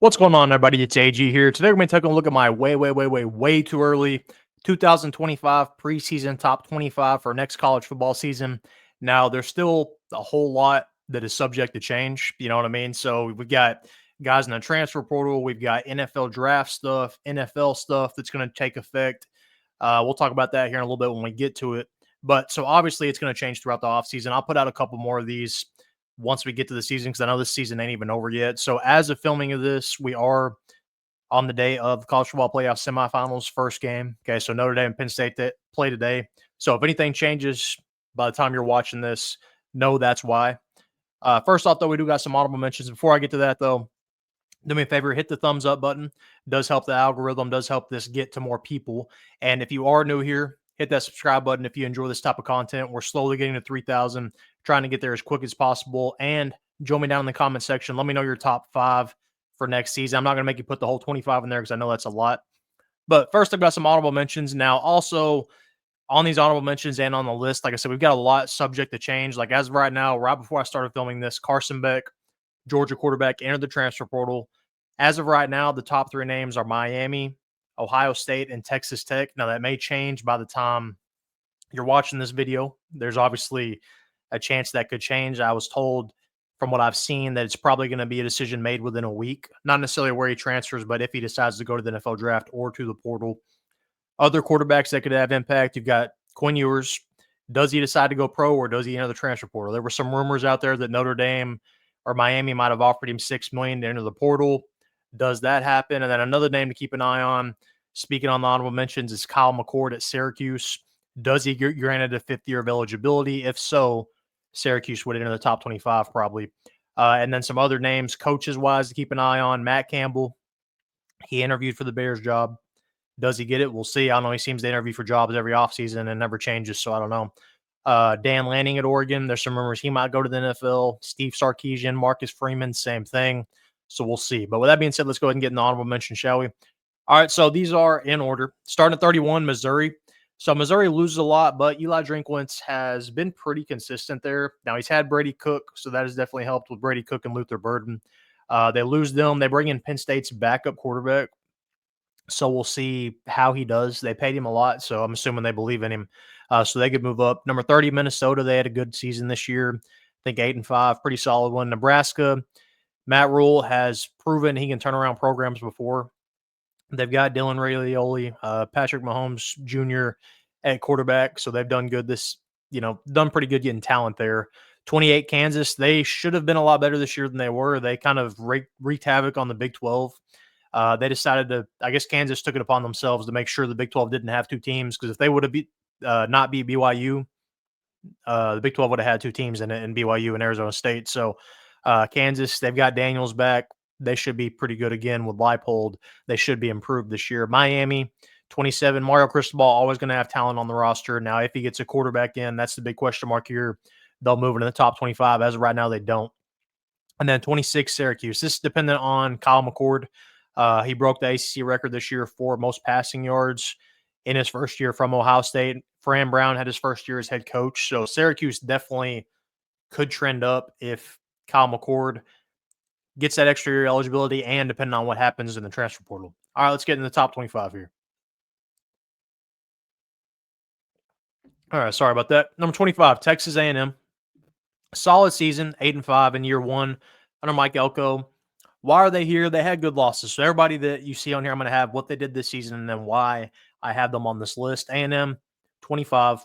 What's going on, everybody? It's AG here. Today, we're going to be taking a look at my way too early 2025 preseason top 25 for next college football season. Now, there's still a whole lot that is subject to change. You know what I mean? So we've got guys in the transfer portal. We've got NFL draft stuff, NFL stuff that's going to take effect. We'll talk about that here in a little bit when we get to it. But so obviously, it's going to change throughout the offseason. I'll put out a couple more of these once we get to the season, because I know this season ain't even over yet. So as of filming of this, we are on the day of the college football playoff semifinals first game. Okay, so Notre Dame and Penn State that play today. So if anything changes by the time you're watching this, know that's why. First off, though, we do got some audible mentions. Before I get to that, though, do me a favor, hit the thumbs up button. It does help the algorithm, does help this get to more people. And if you are new here, hit that subscribe button if you enjoy this type of content. We're slowly getting to 3,000, trying to get there as quick as possible. And join me down in the comment section. Let me know your top 5 for next season. I'm not going to make you put the whole 25 in there because I know that's a lot. But first, I've got some audible mentions. Now, also on these audible mentions and on the list, like I said, we've got a lot subject to change. Like as of right now, right before I started filming this, Carson Beck, Georgia quarterback, entered the transfer portal. As of right now, the top 3 names are Miami, Ohio State, and Texas Tech. Now, that may change by the time you're watching this video. There's obviously a chance that could change. I was told from what I've seen that it's probably going to be a decision made within a week. Not necessarily where he transfers, but if he decides to go to the NFL draft or to the portal. Other quarterbacks that could have impact, you've got Quinn Ewers. Does he decide to go pro or does he enter the transfer portal? There were some rumors out there that Notre Dame or Miami might have offered him $6 million to enter the portal. Does that happen? And then another name to keep an eye on, speaking on the honorable mentions, is Kyle McCord at Syracuse. Does he get granted a 5th year of eligibility? If so, Syracuse would enter the top 25 probably. And then some other names, coaches-wise, to keep an eye on. Matt Campbell, he interviewed for the Bears job. Does he get it? We'll see. I don't know. He seems to interview for jobs every offseason and never changes, so I don't know. Dan Lanning at Oregon, there's some rumors he might go to the NFL. Steve Sarkisian, Marcus Freeman, same thing. So we'll see. But with that being said, let's go ahead and get in the honorable mention, shall we? All right, so these are in order. Starting at 31, Missouri. So Missouri loses a lot, but Eli Drinkwitz has been pretty consistent there. Now, he's had Brady Cook, so that has definitely helped with Brady Cook and Luther Burden. They lose them. They bring in Penn State's backup quarterback. So we'll see how he does. They paid him a lot, so I'm assuming they believe in him. So they could move up. Number 30, Minnesota. They had a good season this year. I think 8-5, pretty solid one. Nebraska. Matt Rule has proven he can turn around programs before. They've got Dylan Raiola, Patrick Mahomes Jr. at quarterback, so they've done good done pretty good getting talent there. 28, Kansas. They should have been a lot better this year than they were. They kind of wreaked havoc on the Big 12. They decided to, I guess Kansas took it upon themselves to make sure the Big 12 didn't have 2 teams, because if they would have not beat BYU, the Big 12 would have had 2 teams in it, in BYU and Arizona State. So Kansas, they've got Daniels back. They should be pretty good again with Leipold. They should be improved this year. Miami, 27, Mario Cristobal, always going to have talent on the roster. Now, if he gets a quarterback in, that's the big question mark here. They'll move into the top 25. As of right now, they don't. And then 26, Syracuse. This is dependent on Kyle McCord. He broke the ACC record this year for most passing yards in his first year from Ohio State. Fran Brown had his first year as head coach. So Syracuse definitely could trend up if Kyle McCord gets that extra year eligibility and depending on what happens in the transfer portal. All right, let's get in the top 25 here. All right, sorry about that. Number 25, Texas A&M. Solid season, 8-5 in year 1 under Mike Elko. Why are they here? They had good losses. So everybody that you see on here, I'm going to have what they did this season and then why I have them on this list. A&M, 25.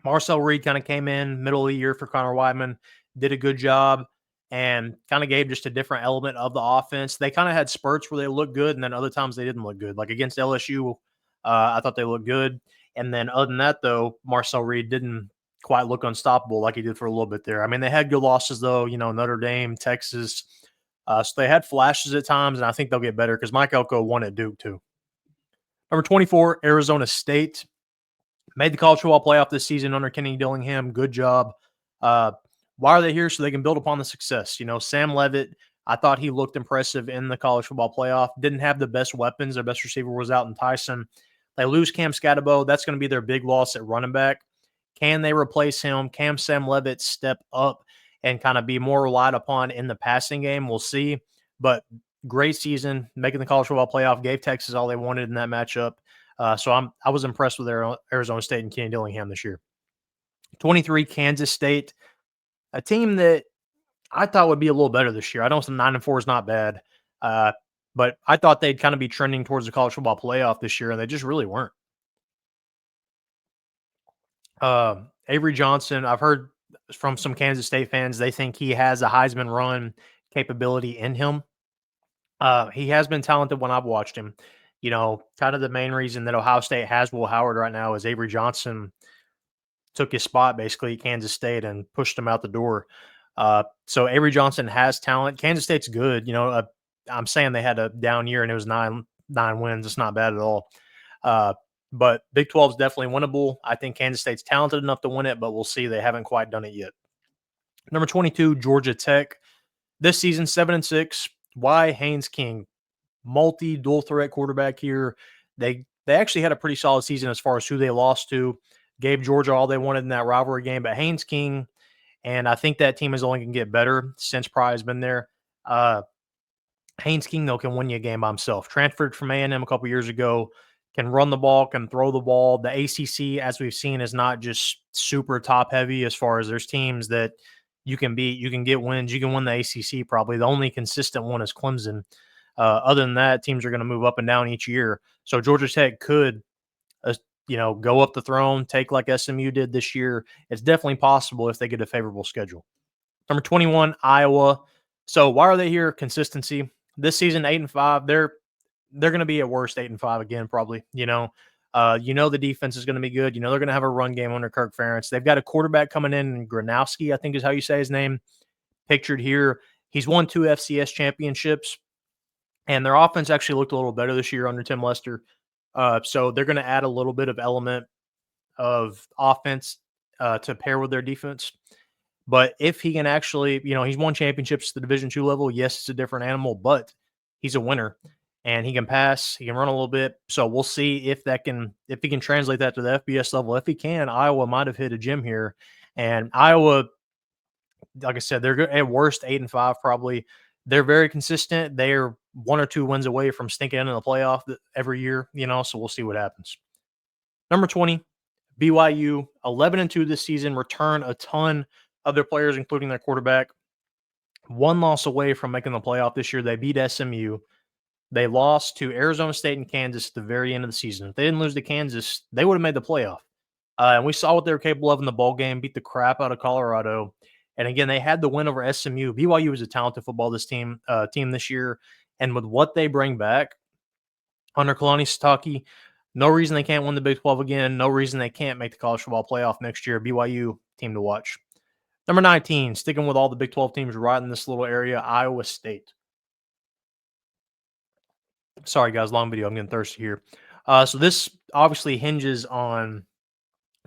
Marcel Reed kind of came in middle of the year for Connor Weidman, did a good job, and kind of gave just a different element of the offense. They kind of had spurts where they looked good, and then other times they didn't look good. Like against LSU, I thought they looked good. And then other than that, though, Marcel Reed didn't quite look unstoppable like he did for a little bit there. I mean, they had good losses, though, Notre Dame, Texas. So they had flashes at times, and I think they'll get better because Mike Elko won at Duke, too. Number 24, Arizona State. Made the college football playoff this season under Kenny Dillingham. Good job. Why are they here? So they can build upon the success. Sam Leavitt, I thought he looked impressive in the college football playoff. Didn't have the best weapons. Their best receiver was out in Tyson. They lose Cam Skattebo. That's going to be their big loss at running back. Can they replace him? Can Sam Leavitt step up and kind of be more relied upon in the passing game? We'll see. But great season, making the college football playoff, gave Texas all they wanted in that matchup. So I was impressed with Arizona State and Kenny Dillingham this year. 23, Kansas State, a team that I thought would be a little better this year. I know some 9-4 is not bad, but I thought they'd kind of be trending towards the college football playoff this year, and they just really weren't. Avery Johnson, I've heard from some Kansas State fans, they think he has a Heisman run capability in him. He has been talented when I've watched him. You know, kind of the main reason that Ohio State has Will Howard right now is Avery Johnson took his spot basically at Kansas State and pushed him out the door. So Avery Johnson has talent. Kansas State's good. You know, I'm saying they had a down year and it was nine wins. It's not bad at all. But Big 12 is definitely winnable. I think Kansas State's talented enough to win it, but we'll see. They haven't quite done it yet. Number 22, Georgia Tech. This season, 7-6. Why? Haynes King, dual threat quarterback here. They actually had a pretty solid season as far as who they lost to. Gave Georgia all they wanted in that rivalry game, but Haynes King, and I think that team is only going to get better since Pry has been there. Haynes King, though, can win you a game by himself. Transferred from A&M a couple years ago, can run the ball, can throw the ball. The ACC, as we've seen, is not just super top-heavy as far as there's teams that you can beat. You can get wins. You can win the ACC probably. The only consistent one is Clemson. Other than that, teams are going to move up and down each year. So Georgia Tech could, go up the throne, take like SMU did this year. It's definitely possible if they get a favorable schedule. Number 21, Iowa. So why are they here? Consistency. This season, 8-5. They're going to be at worst 8-5 again, probably. The defense is going to be good. They're going to have a run game under Kirk Ferentz. They've got a quarterback coming in, Gronowski, I think is how you say his name, pictured here. He's won 2 FCS championships, and their offense actually looked a little better this year under Tim Lester. So they're going to add a little bit of element of offense to pair with their defense. But if he can actually, he's won championships at the Division II level. Yes, it's a different animal, but he's a winner. And he can pass, he can run a little bit. So we'll see if he can translate that to the FBS level. If he can, Iowa might have hit a gem here. And Iowa, like I said, they're at worst 8-5 probably. They're very consistent. They're 1 or 2 wins away from stinking into the playoff every year, so we'll see what happens. Number 20, BYU, 11-2 this season, return a ton of their players, including their quarterback. 1 loss away from making the playoff this year. They beat SMU. They lost to Arizona State and Kansas at the very end of the season. If they didn't lose to Kansas, they would have made the playoff. And we saw what they were capable of in the bowl game, beat the crap out of Colorado. And again, they had the win over SMU. BYU is a talented football team this year. And with what they bring back under Kalani Sitake, no reason they can't win the Big 12 again. No reason they can't make the college football playoff next year. BYU, team to watch. Number 19, sticking with all the Big 12 teams right in this little area, Iowa State. Sorry, guys, long video. I'm getting thirsty here. So this obviously hinges on,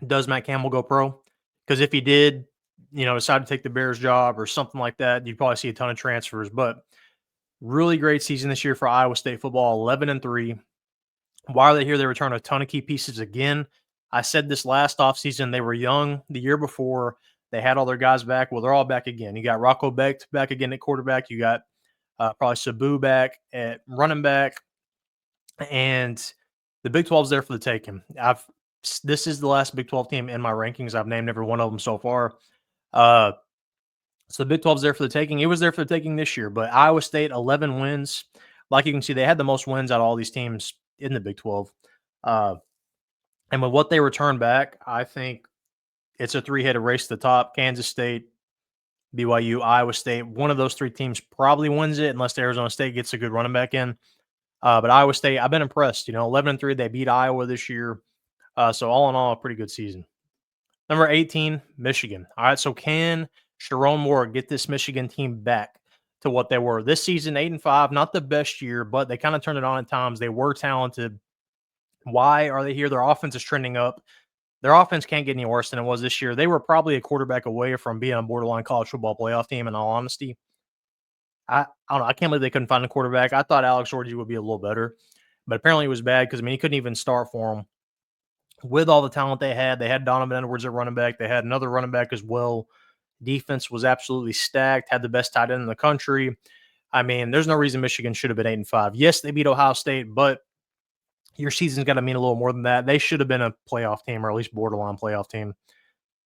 does Matt Campbell go pro? Because if he did, decide to take the Bears job or something like that, you'd probably see a ton of transfers. But really great season this year for Iowa State football, 11-3. Why are they here? They return a ton of key pieces again. I said this last offseason. They were young the year before. They had all their guys back. Well, they're all back again. You got Rocco Becht back again at quarterback. You got probably Sabu back at running back. And the Big 12 is there for the taking. This is the last Big 12 team in my rankings. I've named every one of them so far. So the Big 12 is there for the taking. It was there for the taking this year, but Iowa State, 11 wins. Like you can see, they had the most wins out of all these teams in the Big 12. And with what they return back, I think it's a 3-headed race to the top. Kansas State, BYU, Iowa State. One of those 3 teams probably wins it unless Arizona State gets a good running back in. But Iowa State, I've been impressed. 11-3, they beat Iowa this year. So all in all, a pretty good season. Number 18, Michigan. All right, so can Sharon Moore get this Michigan team back to what they were? This season, 8-5, not the best year, but they kind of turned it on at times. They were talented. Why are they here? Their offense is trending up. Their offense can't get any worse than it was this year. They were probably a quarterback away from being a borderline college football playoff team, in all honesty. I don't know. I can't believe they couldn't find a quarterback. I thought Alex Orji would be a little better, but apparently it was bad because, he couldn't even start for them. With all the talent they had Donovan Edwards at running back. They had another running back as well. Defense was absolutely stacked, had the best tight end in the country. I mean, there's no reason Michigan should have been 8-5. Yes, they beat Ohio State, but your season's got to mean a little more than that. They should have been a playoff team, or at least borderline playoff team.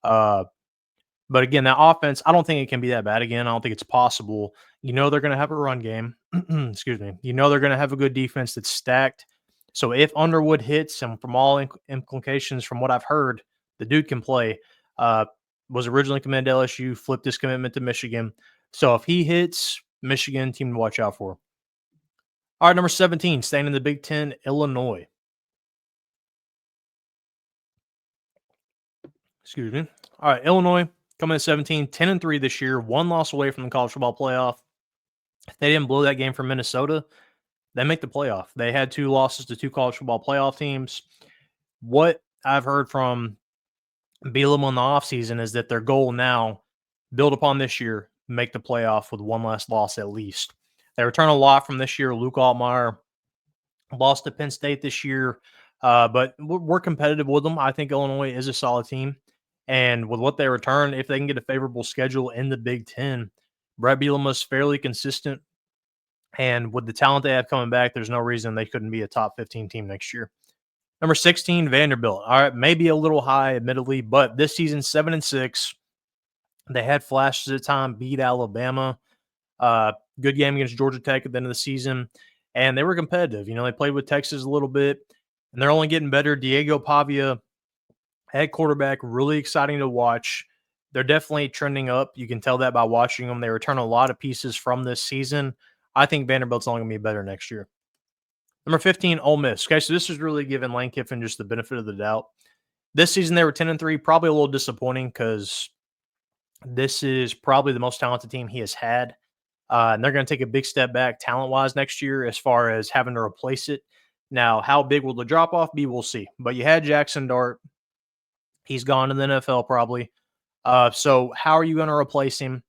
But again, that offense, I don't think it can be that bad again. I don't think it's possible. You know they're going to have a run game. Excuse me. You know they're going to have a good defense that's stacked. So if Underwood hits, and from all implications from what I've heard, the dude can play. Was originally committed to LSU, flipped his commitment to Michigan. So if he hits, Michigan, team to watch out for. All right, number 17, staying in the Big Ten, Illinois. Excuse me. All right, Illinois coming at 17, 10-3 this year, one loss away from the college football playoff. If they didn't blow that game from Minnesota, they make the playoff. They had 2 losses to 2 college football playoff teams. What I've heard from Bielema in the offseason is that their goal now, build upon this year, make the playoff with one last loss at least. They return a lot from this year. Luke Altmaier lost to Penn State this year, but we're competitive with them. I think Illinois is a solid team. And with what they return, if they can get a favorable schedule in the Big Ten, Brett Bielema's fairly consistent. And with the talent they have coming back, there's no reason they couldn't be a top 15 team next year. Number 16, Vanderbilt. All right, maybe a little high, admittedly, but this season, 7-6. They had flashes at time, beat Alabama. Good game against Georgia Tech at the end of the season. And they were competitive. You know, they played with Texas a little bit, and they're only getting better. Diego Pavia, head quarterback, really exciting to watch. They're definitely trending up. You can tell that by watching them. They return a lot of pieces from this season. I think Vanderbilt's only going to be better next year. Number 15, Ole Miss. Okay, so this is really giving Lane Kiffin just the benefit of the doubt. This season, they were 10-3, probably a little disappointing because this is probably the most talented team he has had. And they're going to take a big step back talent-wise next year as far as having to replace it. Now, how big will the drop-off be? We'll see. But you had Jaxson Dart. He's gone to the NFL probably. So how are you going to replace him?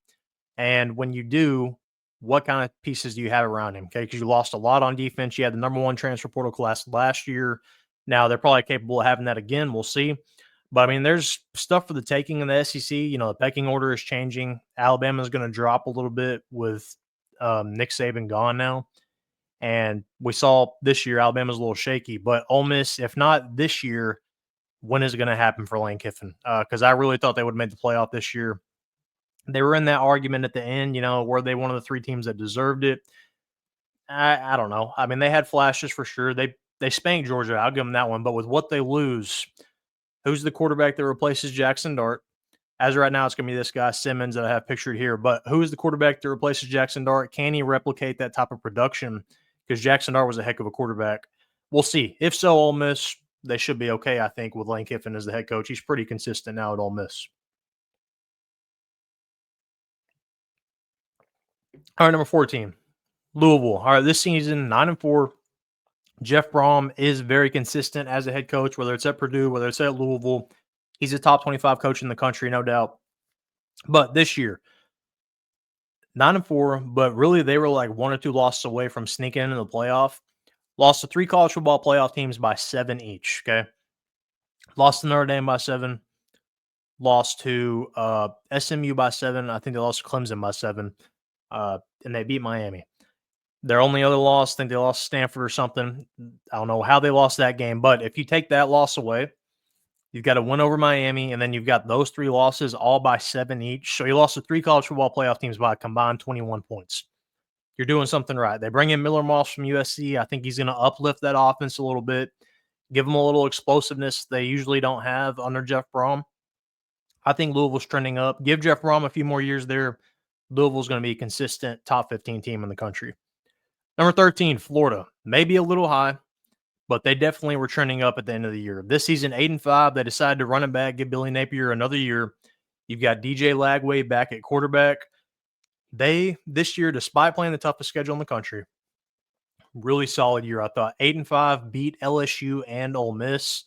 And when you do, what kind of pieces do you have around him? Okay, because you lost a lot on defense. You had the number 1 transfer portal class last year. Now they're probably capable of having that again. We'll see. But I mean, there's stuff for the taking in the SEC. You know, the pecking order is changing. Alabama's going to drop a little bit with Nick Saban gone now. And we saw this year Alabama's a little shaky. But Ole Miss, if not this year, when is it going to happen for Lane Kiffin? Because I really thought they would have made the playoff this year. They were in that argument at the end, you know, were they one of the 3 teams that deserved it? I don't know. I mean, they had flashes for sure. They spanked Georgia. I'll give them that one. But with what they lose, who's the quarterback that replaces Jaxson Dart? As of right now, it's going to be this guy, Simmons, that I have pictured here. But who is the quarterback that replaces Jaxson Dart? Can he replicate that type of production? Because Jaxson Dart was a heck of a quarterback. We'll see. If so, Ole Miss, they should be okay, I think, with Lane Kiffin as the head coach. He's pretty consistent now at Ole Miss. All right, number 14, Louisville. All right, this season, 9-4. Jeff Brohm is very consistent as a head coach, whether it's at Purdue, whether it's at Louisville. He's a top 25 coach in the country, no doubt. But this year, 9-4, but really they were like 1 or 2 losses away from sneaking into the playoff. Lost to 3 college football playoff teams by 7 each, okay? Lost to Notre Dame by 7. Lost to SMU by 7. I think they lost to Clemson by 7. And they beat Miami. Their only other loss, I think they lost Stanford or something. I don't know how they lost that game. But if you take that loss away, you've got a win over Miami, and then you've got those 3 losses all by 7 each. So you lost to 3 college football playoff teams by a combined 21 points. You're doing something right. They bring in Miller Moss from USC. I think he's going to uplift that offense a little bit, give them a little explosiveness they usually don't have under Jeff Brohm. I think Louisville's trending up. Give Jeff Brohm a few more years there. Louisville's going to be a consistent top 15 team in the country. Number 13, Florida. Maybe a little high, but they definitely were trending up at the end of the year. This season, 8-5. They decided to run it back, give Billy Napier another year. You've got DJ Lagway back at quarterback. They, this year, despite playing the toughest schedule in the country, really solid year, I thought. 8-5, beat LSU and Ole Miss.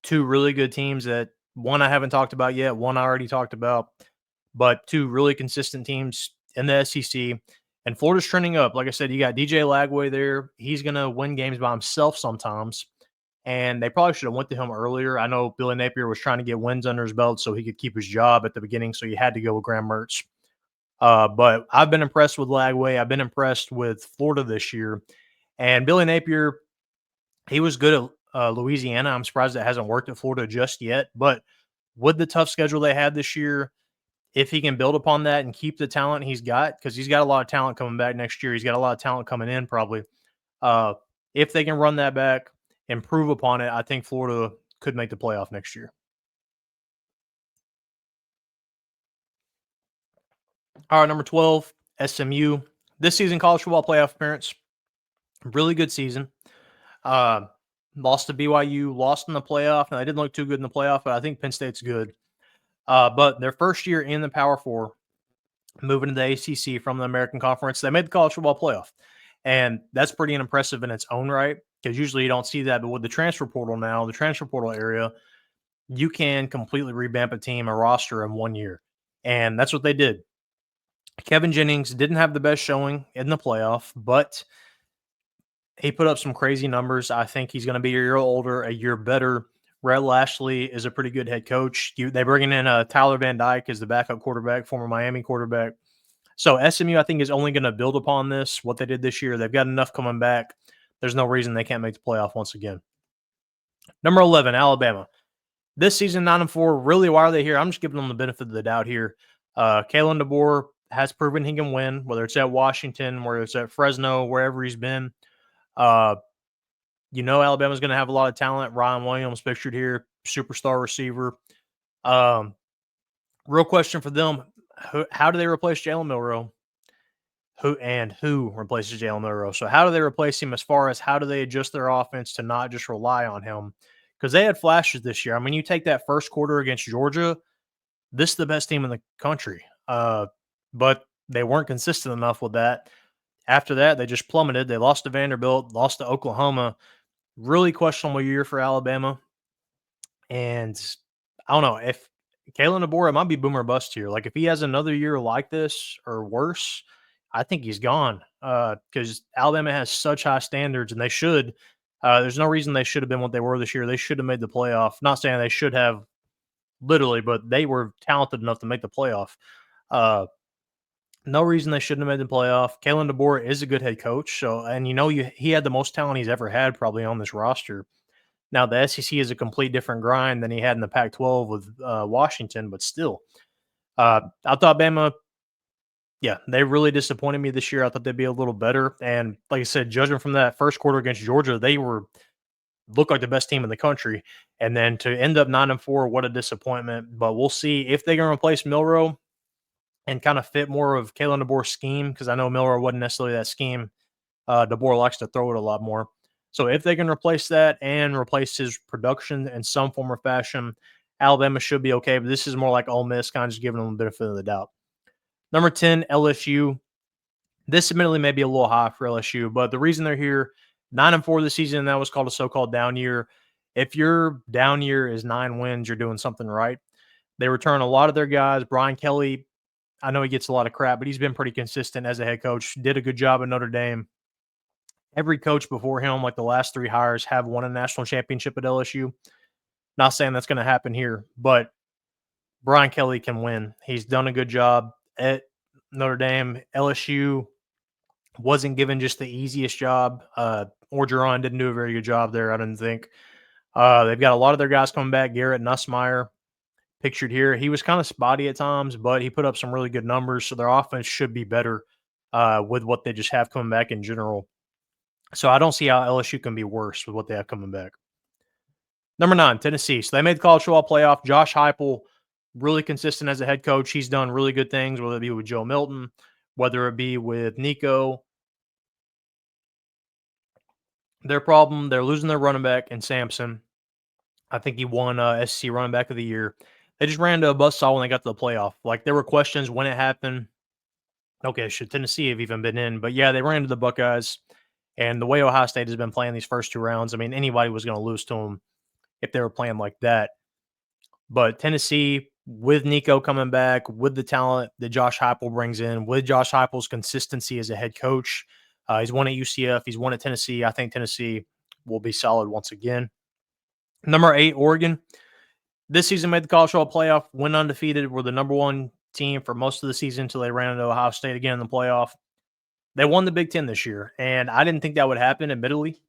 2 really good teams that one I haven't talked about yet, one I already talked about, but 2 really consistent teams in the SEC. And Florida's trending up. Like I said, you got DJ Lagway there. He's going to win games by himself sometimes. And they probably should have went to him earlier. I know Billy Napier was trying to get wins under his belt so he could keep his job at the beginning, so you had to go with Graham Mertz. But I've been impressed with Lagway. I've been impressed with Florida this year. And Billy Napier, he was good at Louisiana. I'm surprised it hasn't worked at Florida just yet. But with the tough schedule they had this year, if he can build upon that and keep the talent he's got, because he's got a lot of talent coming back next year. He's got a lot of talent coming in probably. Uh, if they can run that back, improve upon it, I think Florida could make the playoff next year. All right, number 12, SMU. This season, college football playoff appearance, really good season. Lost to BYU, lost in the playoff. Now, they didn't look too good in the playoff, but I think Penn State's good. But their first year in the Power Four, moving to the ACC from the American Conference, they made the college football playoff. And that's pretty impressive in its own right, because usually you don't see that. But with the transfer portal now, the transfer portal area, you can completely revamp a team, a roster in 1 year. And that's what they did. Kevin Jennings didn't have the best showing in the playoff, but he put up some crazy numbers. I think he's going to be a year older, a year better. Rhett Lashlee is a pretty good head coach. They bringing in Tyler Van Dyke as the backup quarterback, former Miami quarterback. So SMU, I think, is only going to build upon this, what they did this year. They've got enough coming back. There's no reason they can't make the playoff once again. Number 11, Alabama. This season, 9-4. Really, why are they here? I'm just giving them the benefit of the doubt here. Kalen DeBoer has proven he can win, whether it's at Washington, whether it's at Fresno, wherever he's been. Alabama's going to have a lot of talent. Ryan Williams pictured here, superstar receiver. Real question for them. How do they replace Jalen Milroe? Who replaces Jalen Milroe? So how do they replace him as far as how do they adjust their offense to not just rely on him? Because they had flashes this year. I mean, you take that first quarter against Georgia, this is the best team in the country. But they weren't consistent enough with that. After that, they just plummeted. They lost to Vanderbilt, lost to Oklahoma. Really questionable year for Alabama. And I don't know if Kalen DeBoer, it might be boomer bust here. Like if he has another year like this or worse, I think he's gone because Alabama has such high standards and they should. There's no reason they should have been what they were this year. They should have made the playoff. Not saying they should have literally, but they were talented enough to make the playoff. No reason they shouldn't have made the playoff. Kalen DeBoer is a good head coach. So, and he had the most talent he's ever had probably on this roster. Now, the SEC is a complete different grind than he had in the Pac-12 with Washington, but still. I thought Bama, they really disappointed me this year. I thought they'd be a little better. And like I said, judging from that first quarter against Georgia, they looked like the best team in the country. And then to end up 9-4, what a disappointment. But we'll see if they can replace Milroe and kind of fit more of Kalen DeBoer's scheme, because I know Milroe wasn't necessarily that scheme. DeBoer likes to throw it a lot more. So if they can replace that and replace his production in some form or fashion, Alabama should be okay. But this is more like Ole Miss, kind of just giving them the benefit of the doubt. Number 10, LSU. This admittedly may be a little high for LSU, but the reason they're here, 9-4 this season, that was called a so-called down year. If your down year is 9 wins, you're doing something right. They return a lot of their guys. Brian Kelly, I know he gets a lot of crap, but he's been pretty consistent as a head coach. Did a good job at Notre Dame. Every coach before him, like the last 3 hires, have won a national championship at LSU. Not saying that's going to happen here, but Brian Kelly can win. He's done a good job at Notre Dame. LSU wasn't given just the easiest job. Orgeron didn't do a very good job there, I didn't think. They've got a lot of their guys coming back. Garrett Nussmeier, pictured here. He was kind of spotty at times, but he put up some really good numbers, so their offense should be better with what they just have coming back in general. So I don't see how LSU can be worse with what they have coming back. Number 9, Tennessee. So they made the college football playoff. Josh Huepel, really consistent as a head coach. He's done really good things, whether it be with Joe Milton, whether it be with Nico. Their problem, they're losing their running back in Sampson. I think he won SEC running back of the year. They just ran into a buzzsaw when they got to the playoff. Like, there were questions when it happened. Okay, should Tennessee have even been in? But, yeah, they ran into the Buckeyes. And the way Ohio State has been playing these first 2 rounds, I mean, anybody was going to lose to them if they were playing like that. But Tennessee, with Nico coming back, with the talent that Josh Huepel brings in, with Josh Heupel's consistency as a head coach, he's won at UCF, he's won at Tennessee. I think Tennessee will be solid once again. Number 8, Oregon. This season made the college football playoff, went undefeated, were the number 1 team for most of the season until they ran into Ohio State again in the playoff. They won the Big Ten this year, and I didn't think that would happen, admittedly.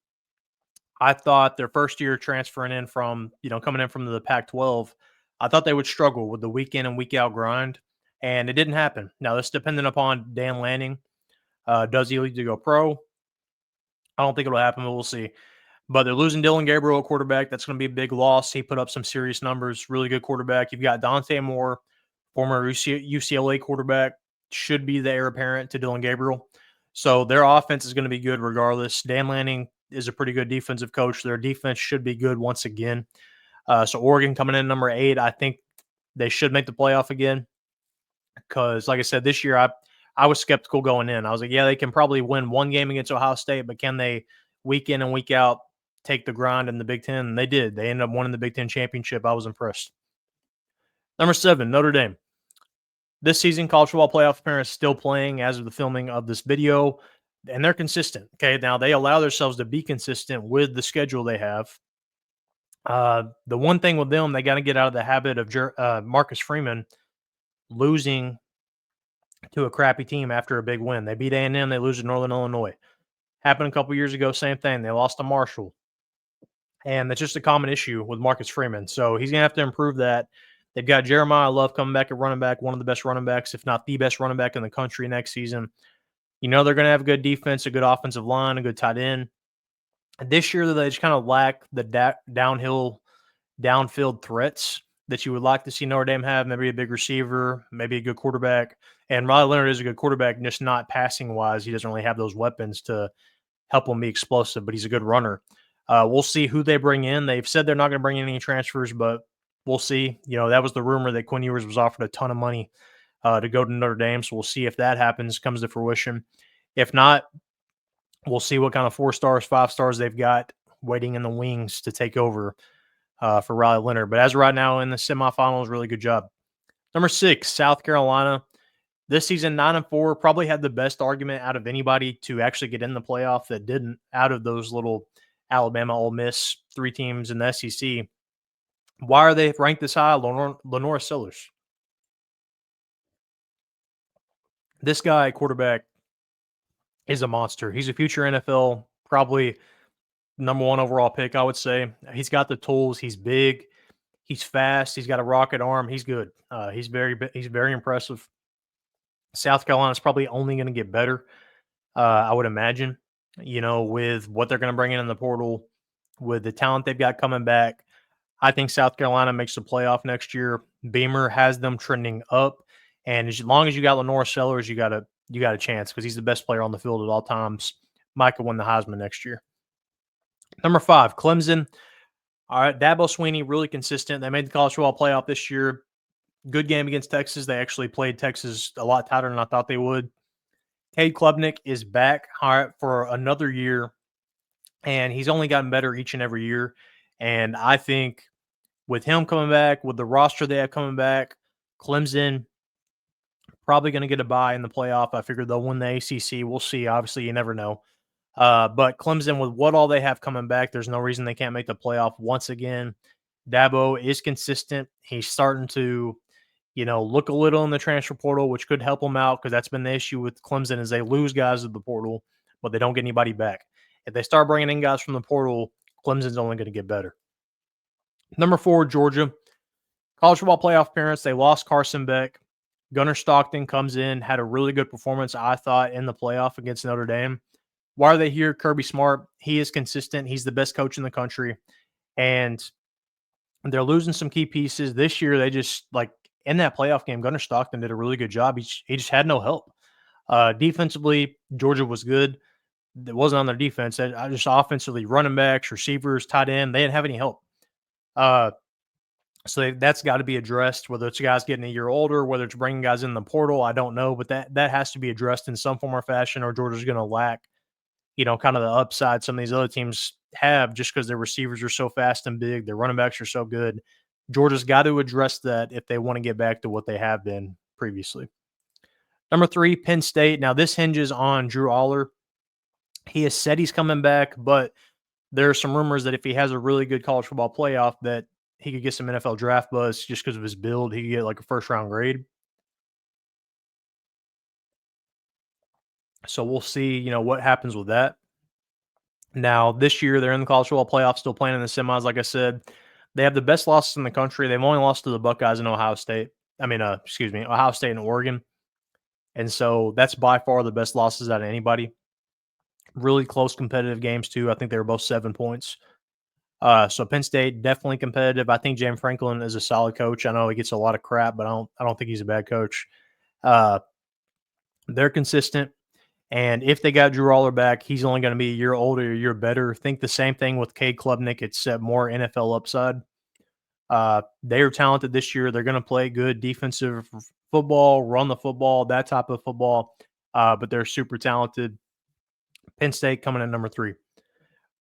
I thought their first year transferring in from, coming in from the Pac-12, I thought they would struggle with the week in and week out grind, and it didn't happen. Now, this is dependent upon Dan Lanning. Does he lead to go pro? I don't think it'll happen, but we'll see. But they're losing Dillon Gabriel, quarterback. That's going to be a big loss. He put up some serious numbers. Really good quarterback. You've got Dante Moore, former UCLA quarterback, should be the heir apparent to Dillon Gabriel. So their offense is going to be good regardless. Dan Lanning is a pretty good defensive coach. Their defense should be good once again. So Oregon coming in number 8, I think they should make the playoff again. Because, like I said, this year I was skeptical going in. I was like, yeah, they can probably win one game against Ohio State, but can they week in and week out take the grind in the Big Ten? And they did. They ended up winning the Big Ten championship. I was impressed. Number 7, Notre Dame. This season, college football playoff appearance still playing as of the filming of this video, and they're consistent. Okay, now they allow themselves to be consistent with the schedule they have. The one thing with them, they got to get out of the habit of Marcus Freeman losing to a crappy team after a big win. They beat A&M, they lose to Northern Illinois. Happened a couple years ago, same thing. They lost to Marshall. And that's just a common issue with Marcus Freeman. So he's going to have to improve that. They've got Jeremiyah Love coming back at running back, one of the best running backs, if not the best running back in the country next season. They're going to have a good defense, a good offensive line, a good tight end. This year, they just kind of lack the downfield threats that you would like to see Notre Dame have. Maybe a big receiver, maybe a good quarterback. And Riley Leonard is a good quarterback, just not passing-wise. He doesn't really have those weapons to help him be explosive, but he's a good runner. We'll see who they bring in. They've said they're not going to bring in any transfers, but we'll see. That was the rumor that Quinn Ewers was offered a ton of money to go to Notre Dame, so we'll see if that happens, comes to fruition. If not, we'll see what kind of 4 stars, 5 stars they've got waiting in the wings to take over for Riley Leonard. But as of right now in the semifinals, really good job. Number 6, South Carolina. This season, 9-4, probably had the best argument out of anybody to actually get in the playoff that didn't, out of those little Alabama, Ole Miss, 3 teams in the SEC. Why are they ranked this high? Lanorris Sellers. This guy, quarterback, is a monster. He's a future NFL, probably number 1 overall pick, I would say. He's got the tools. He's big. He's fast. He's got a rocket arm. He's good. He's very impressive. South Carolina's probably only going to get better, I would imagine, with what they're going to bring in the portal, with the talent they've got coming back. I think South Carolina makes the playoff next year. Beamer has them trending up, and as long as you got Lanorris Sellers, you got a chance because he's the best player on the field at all times. Mike will win the Heisman next year. Number 5, Clemson. All right, Dabo Swinney, really consistent. They made the college football playoff this year. Good game against Texas. They actually played Texas a lot tighter than I thought they would. Cade Klubnik is back for another year, and he's only gotten better each and every year. And I think with him coming back, with the roster they have coming back, Clemson probably going to get a bye in the playoff. I figure they'll win the ACC. We'll see. Obviously, you never know. But Clemson, with what all they have coming back, there's no reason they can't make the playoff once again. Dabo is consistent. He's starting to, look a little in the transfer portal, which could help them out because that's been the issue with Clemson is they lose guys at the portal, but they don't get anybody back. If they start bringing in guys from the portal, Clemson's only going to get better. Number 4, Georgia. College football playoff appearance. They lost Carson Beck. Gunnar Stockton comes in, had a really good performance, I thought, in the playoff against Notre Dame. Why are they here? Kirby Smart, he is consistent. He's the best coach in the country. And they're losing some key pieces. This year, they just, in that playoff game, Gunnar Stockton did a really good job. He just had no help. Defensively, Georgia was good. It wasn't on their defense. Just offensively, running backs, receivers, tight end, they didn't have any help. So that's got to be addressed, whether it's guys getting a year older, whether it's bringing guys in the portal, I don't know. But that has to be addressed in some form or fashion, or Georgia's going to lack, kind of the upside some of these other teams have just because their receivers are so fast and big. Their running backs are so good. Georgia's got to address that if they want to get back to what they have been previously. Number 3, Penn State. Now, this hinges on Drew Aller. He has said he's coming back, but there are some rumors that if he has a really good college football playoff that he could get some NFL draft buzz just because of his build. He could get a first-round grade. So we'll see, what happens with that. Now, this year, they're in the college football playoffs, still playing in the semis. Like I said, they have the best losses in the country. They've only lost to the Buckeyes and Ohio State. Ohio State and Oregon. And so that's by far the best losses out of anybody. Really close competitive games, too. I think they were both 7 points. So Penn State, definitely competitive. I think James Franklin is a solid coach. I know he gets a lot of crap, but I don't think he's a bad coach. They're consistent. And if they got Drew Roller back, he's only going to be a year older, a year better. Think the same thing with Cade Klubnik, except more NFL upside. They are talented this year. They're going to play good defensive football, run the football, that type of football. But they're super talented. Penn State coming in number 3.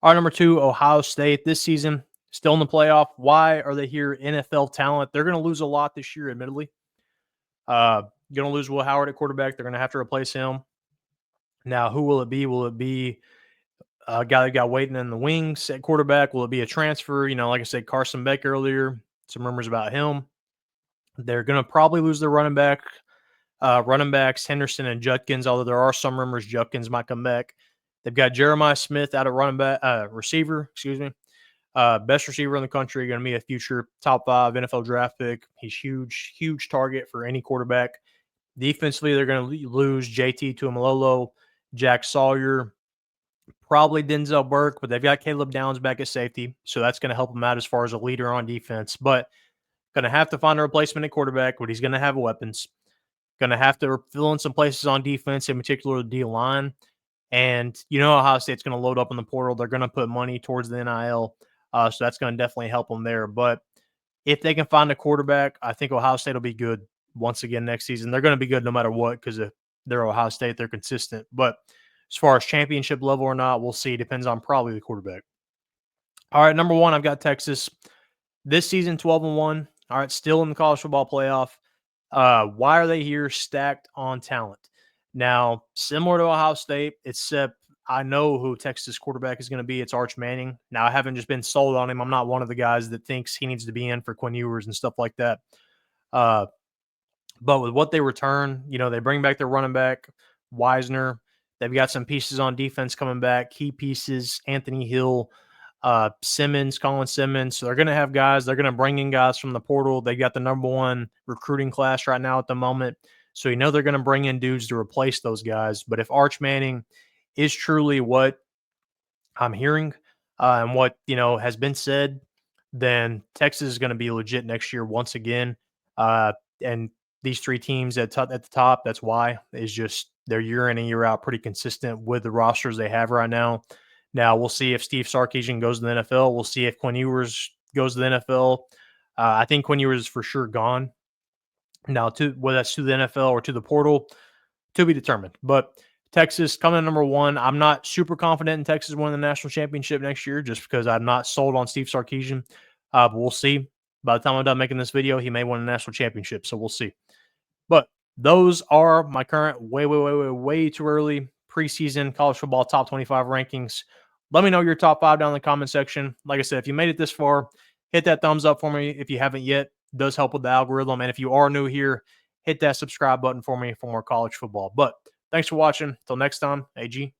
Our number 2, Ohio State this season, still in the playoff. Why are they here? NFL talent. They're going to lose a lot this year, admittedly. Going to lose Will Howard at quarterback. They're going to have to replace him. Now, who will it be? Will it be a guy that got waiting in the wings at quarterback? Will it be a transfer? Like I said, Carson Beck earlier, some rumors about him. They're going to probably lose their running backs, Henderson and Judkins, although there are some rumors Judkins might come back. They've got Jeremiah Smith out at receiver, best receiver in the country, going to be a future top 5 NFL draft pick. He's huge target for any quarterback. Defensively, they're going to lose JT Tuimoloau, Jack Sawyer, probably Denzel Burke, but they've got Caleb Downs back at safety, so that's going to help them out as far as a leader on defense. But going to have to find a replacement at quarterback, but he's going to have weapons. Going to have to fill in some places on defense, in particular the D-line. And Ohio State's going to load up in the portal. They're going to put money towards the NIL, so that's going to definitely help them there. But if they can find a quarterback, I think Ohio State will be good once again next season. They're going to be good no matter what because if they're Ohio State, they're consistent. But as far as championship level or not, we'll see. Depends on probably the quarterback. All right, number 1, I've got Texas. This season, 12-1. All right, still in the college football playoff. Why are they here stacked on talent? Now, similar to Ohio State, except I know who Texas quarterback is going to be. It's Arch Manning. Now, I haven't just been sold on him. I'm not one of the guys that thinks he needs to be in for Quinn Ewers and stuff like that. But with what they return, they bring back their running back, Wisner. They've got some pieces on defense coming back, key pieces, Anthony Hill, Simmons, Colin Simmons. So they're going to have guys. They're going to bring in guys from the portal. They got the number 1 recruiting class right now at the moment. So they're going to bring in dudes to replace those guys. But if Arch Manning is truly what I'm hearing and what, has been said, then Texas is going to be legit next year once again. And these 3 teams at the top, that's why, is just they're year in and year out pretty consistent with the rosters they have right now. Now, we'll see if Steve Sarkisian goes to the NFL. We'll see if Quinn Ewers goes to the NFL. I think Quinn Ewers is for sure gone. Now, whether that's to the NFL or to the portal, to be determined. But Texas coming in number 1. I'm not super confident in Texas winning the national championship next year just because I'm not sold on Steve Sarkisian. But we'll see. By the time I'm done making this video, he may win a national championship, so we'll see. But those are my current way too early preseason college football top 25 rankings. Let me know your top 5 down in the comment section. Like I said, if you made it this far, hit that thumbs up for me if you haven't yet. It does help with the algorithm. And if you are new here, hit that subscribe button for me for more college football. But thanks for watching. Until next time, AG.